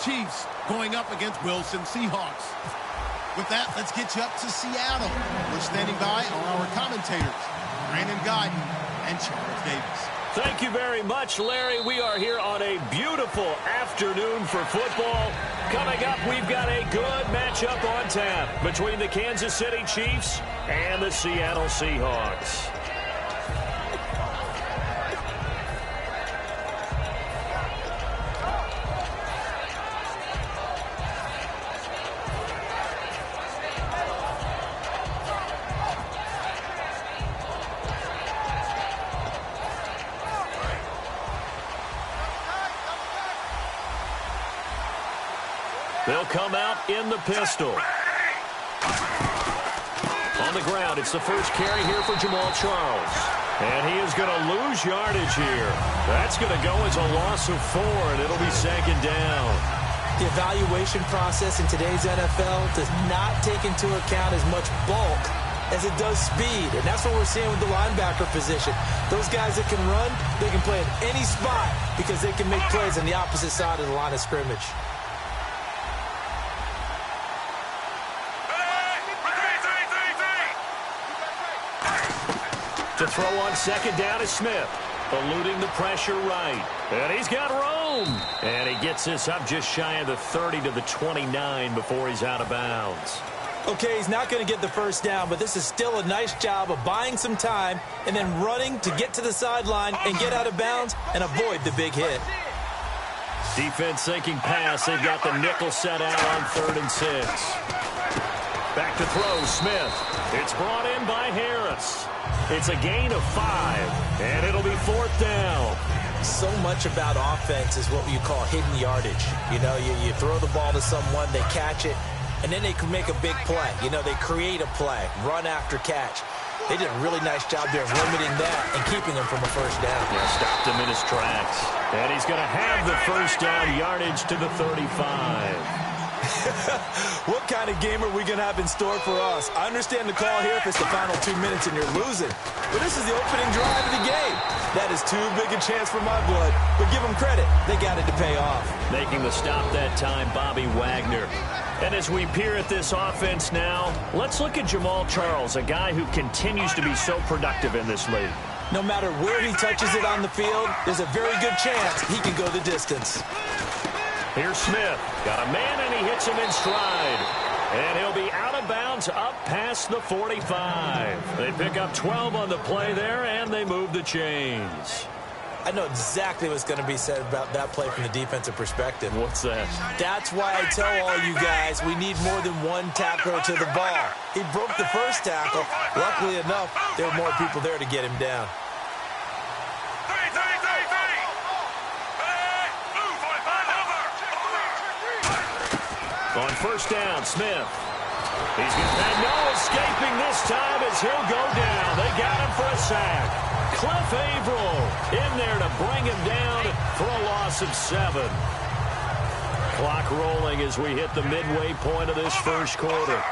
Chiefs going up against Wilson Seahawks. With that, let's get you up to Seattle. We're standing by are our commentators, Brandon Guyton and Charles Davis. Thank you very much, Larry. We are here on a beautiful afternoon for football. Coming up, we've got a good matchup on tap between the Kansas City Chiefs and the Seattle Seahawks. They'll come out in the pistol. On the ground, it's the first carry here for Jamal Charles. And he is going to lose yardage here. That's going to go as a loss of 4, and it'll be second down. The evaluation process in today's NFL does not take into account as much bulk as it does speed. And that's what we're seeing with the linebacker position. Those guys that can run, they can play at any spot because they can make plays on the opposite side of the line of scrimmage. To throw on second down is Smith, eluding the pressure right. And he's got room. And he gets this up just shy of the 30 to the 29 before he's out of bounds. Okay, he's not going to get the first down, but this is still a nice job of buying some time and then running to get to the sideline and get out of bounds and avoid the big hit. Defense thinking pass. They've got the nickel set out on 3rd and 6. Back to throw, Smith. It's brought in by Harris. It's a gain of 5, and it'll be 4th down. So much about offense is what you call hidden yardage. You know, you throw the ball to someone, they catch it, and then they can make a big play. You know, they create a play, run after catch. They did a really nice job there of limiting that and keeping him from a first down. Yeah, stopped him in his tracks. And he's going to have the first down yardage to the 35. What kind of game are we going to have in store for us? I understand the call here if it's the final 2 minutes and you're losing. But this is the opening drive of the game. That is too big a chance for my blood. But give them credit. They got it to pay off. Making the stop that time, Bobby Wagner. And as we peer at this offense now, let's look at Jamal Charles, a guy who continues to be so productive in this league. No matter where he touches it on the field, there's a very good chance he can go the distance. Here's Smith. Got a man, and he hits him in stride. And he'll be out of bounds up past the 45. They pick up 12 on the play there, and they move the chains. I know exactly what's going to be said about that play from the defensive perspective. What's that? That's why I tell all you guys we need more than one tackler to the ball. He broke the first tackle. Luckily enough, there were more people there to get him down. On first down, Smith. He's got no escaping this time as he'll go down. They got him for a sack. Cliff Averill in there to bring him down for a loss of 7. Clock rolling as we hit the midway point of this first quarter.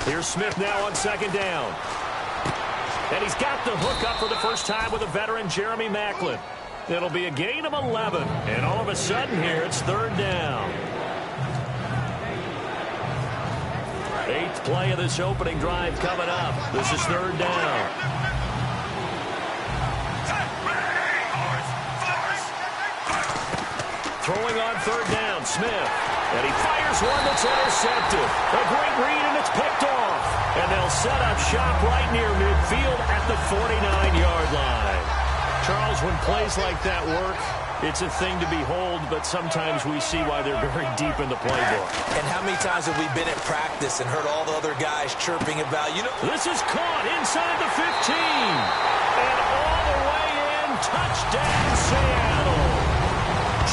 Here's Smith now on second down. And he's got the hook up for the first time with a veteran, Jeremy Maclin. It'll be a gain of 11. And all of a sudden here, it's 3rd down. 8th play of this opening drive coming up. This is 3rd down. Throwing on 3rd down, Smith. And he fires one that's intercepted. A great read, and it's picked off. And they'll set up shop right near midfield at the 49-yard line. Charles, when plays like that work, it's a thing to behold, but sometimes we see why they're very deep in the playbook. And how many times have we been at practice and heard all the other guys chirping about, you know. This is caught inside the 15. And all the way in, touchdown Seattle.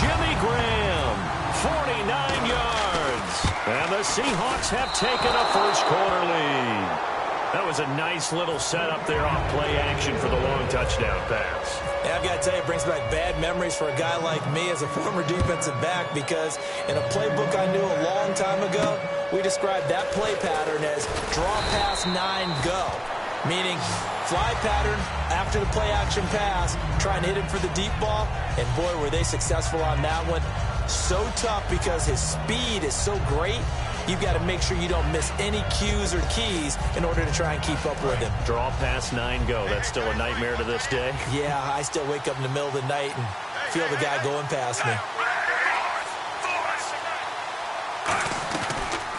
Jimmy Graham, 49 yards. And the Seahawks have taken a first-quarter lead. That was a nice little setup there off play action for the long touchdown pass. Yeah, I've got to tell you, it brings back bad memories for a guy like me as a former defensive back, because in a playbook I knew a we describe that play pattern as draw pass 9 go, meaning fly pattern after the play action pass, trying to hit him for the deep ball, and boy, were they successful on that one. So tough because his speed is so great, you've got to make sure you don't miss any cues or keys in order to try and keep up with him. Draw pass 9 go. That's still a nightmare to this day. Yeah, I still wake up in the middle of the night and feel the guy going past me.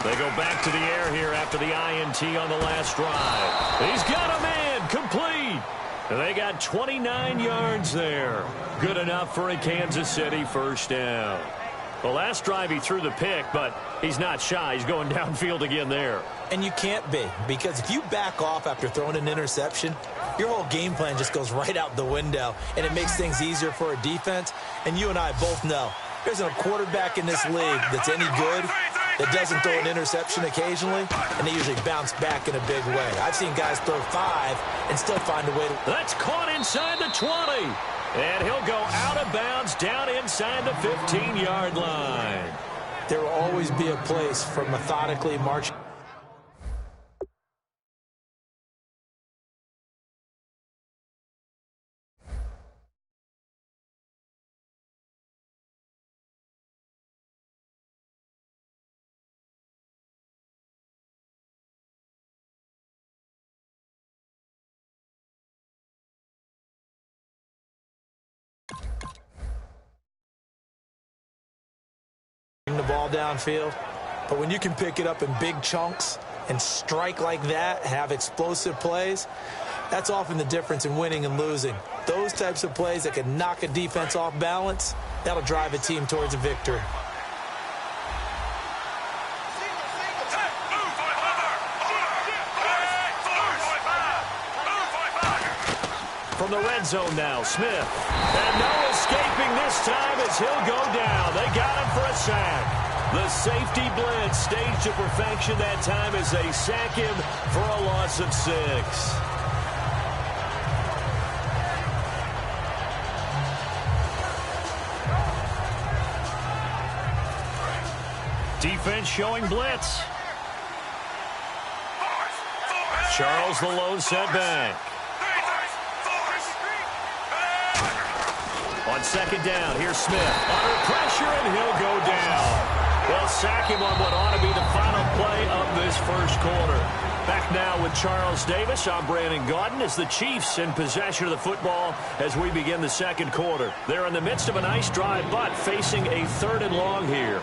They go back to the air here after the INT on the last drive. He's got a man complete. And they got 29 yards there. Good enough for a Kansas City first down. The last drive he threw the pick, but he's not shy. He's going downfield again there. And you can't be, because if you back off after throwing an interception, your whole game plan just goes right out the window, and it makes things easier for a defense. And you and I both know there's a quarterback in this league that's any good that doesn't throw an interception occasionally, and they usually bounce back in a big way. I've seen guys throw 5 and still find a way to... That's caught inside the 20. And he'll go out of bounds down inside the 15-yard line. There will always be a place for methodically marching. The ball downfield, but when you can pick it up in big chunks and strike like that, have explosive plays, that's often the difference in winning and losing. Those types of plays that can knock a defense off balance, that'll drive a team towards a victory. From the red zone now, Smith. And no escaping this time as he'll go down. They got him for a sack. The safety blitz staged to perfection that time as they sack him for a loss of 6. Defense showing blitz. Charles the lone setback. On second down, here's Smith. Under pressure, and he'll go down. They'll sack him on what ought to be the final play of this first quarter. Back now with Charles Davis. I'm Brandon Gaudin as the Chiefs in possession of the football as we begin the second quarter. They're in the midst of a nice drive, but facing a 3rd and long here.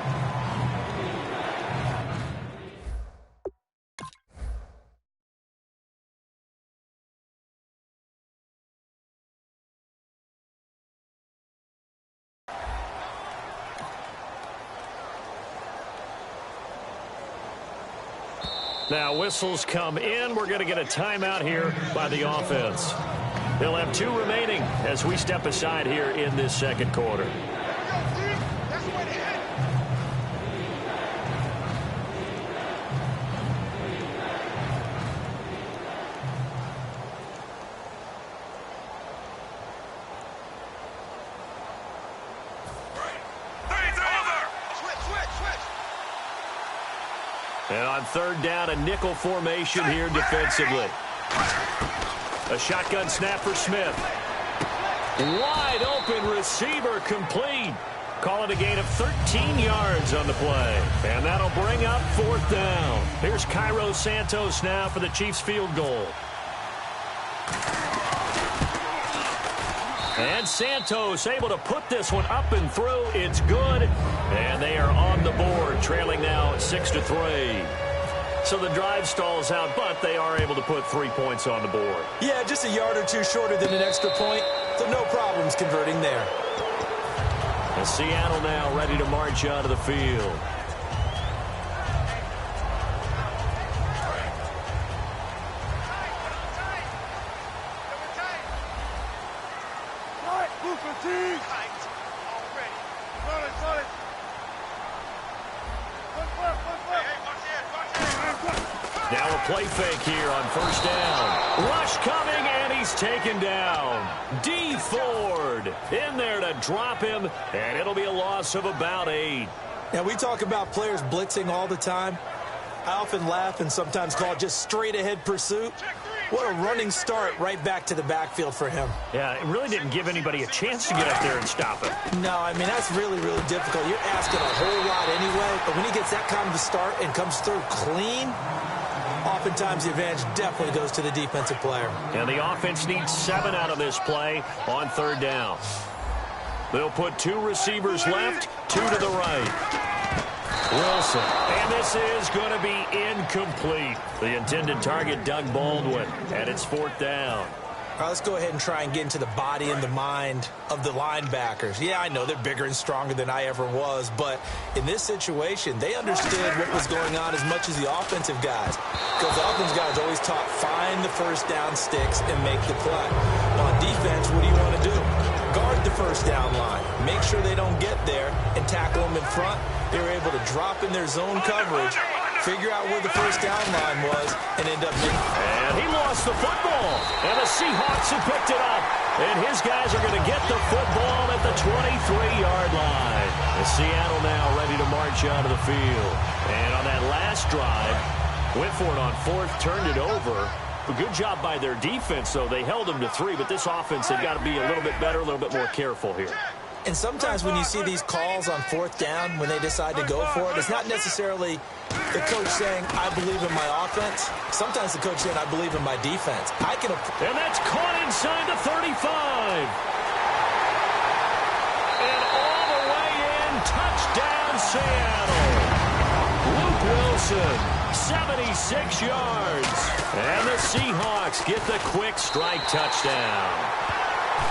Now whistles come in. We're going to get a timeout here by the offense. They'll have 2 remaining as we step aside here in this second quarter. And on 3rd down, a nickel formation here defensively. A shotgun snap for Smith. Wide open receiver complete. Call it a gain of 13 yards on the play. And that'll bring up 4th down. Here's Cairo Santos now for the Chiefs field goal. And Santos able to put this one up and through. It's good. And they are on the board, trailing now 6-3. So the drive stalls out, but they are able to put 3 points on the board. Yeah, just a yard or 2 shorter than an extra point, so no problems converting there. And Seattle now ready to march onto the field. Now a play fake here on 1st down. Rush coming, and he's taken down. D. Ford in there to drop him, and it'll be a loss of about 8. Now, we talk about players blitzing all the time. I often laugh and sometimes call it just straight-ahead pursuit. What a running start right back to the backfield for him. Yeah, it really didn't give anybody a chance to get up there and stop him. No, I mean, that's really, really difficult. You're asking a whole lot anyway, but when he gets that kind of a start and comes through clean, oftentimes the advantage definitely goes to the defensive player. And the offense needs 7 out of this play on 3rd down. They'll put 2 receivers left, 2 to the right. Wilson, and this is going to be incomplete. The intended target, Doug Baldwin, and it's 4th down. All right, let's go ahead and try and get into the body and the mind of the linebackers. Yeah, I know they're bigger and stronger than I ever was, but in this situation, they understood what was going on as much as the offensive guys. Because the offensive guys always taught, find the first down sticks and make the play. On defense, what do you want to do? Guard the first down line. Make sure they don't get there and tackle them in front. They were able to drop in their zone coverage, figure out where the first down line was, and end up making. And he lost the football. And the Seahawks have picked it up. And his guys are going to get the football at the 23-yard line. And Seattle now ready to march out of the field. And on that last drive, went for it on 4th, turned it over. A good job by their defense, though. They held them to 3, but this offense, they've got to be a little bit better, a little bit more careful here. And sometimes when you see these calls on 4th down, when they decide to go for it, it's not necessarily the coach saying, I believe in my offense. Sometimes the coach saying, I believe in my defense. And that's caught inside the 35. And all the way in, touchdown Seattle. Luke Wilson, 76 yards. And the Seahawks get the quick strike touchdown.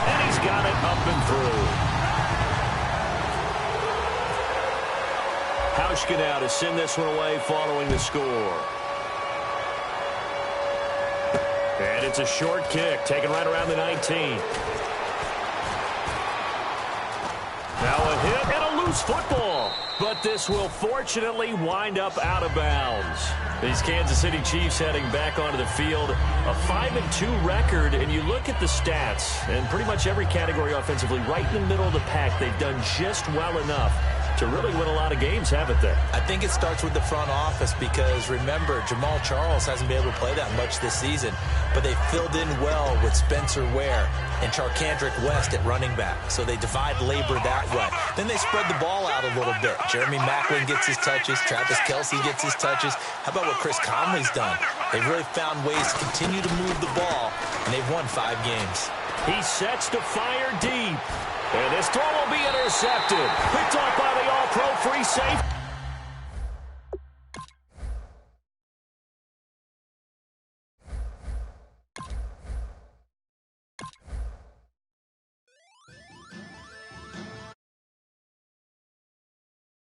And he's got it up and through. Hauschka now to send this one away following the score. And it's a short kick, taken right around the 19. Now a hit and a loose football. But this will fortunately wind up out of bounds. These Kansas City Chiefs heading back onto the field. A 5-2 record, and you look at the stats, and pretty much every category offensively, right in the middle of the pack, they've done just well enough to really win a lot of games, haven't they? I think it starts with the front office because, remember, Jamal Charles hasn't been able to play that much this season, but they filled in well with Spencer Ware and Charkandrick West at running back, so they divide labor that way. Then they spread the ball out a little bit. Jeremy Maclin gets his touches. Travis Kelce gets his touches. How about what Chris Conley's done? They've really found ways to continue to move the ball, and they've won 5 games. He sets to fire deep. And this throw will be intercepted. Picked off by the all-pro free safety.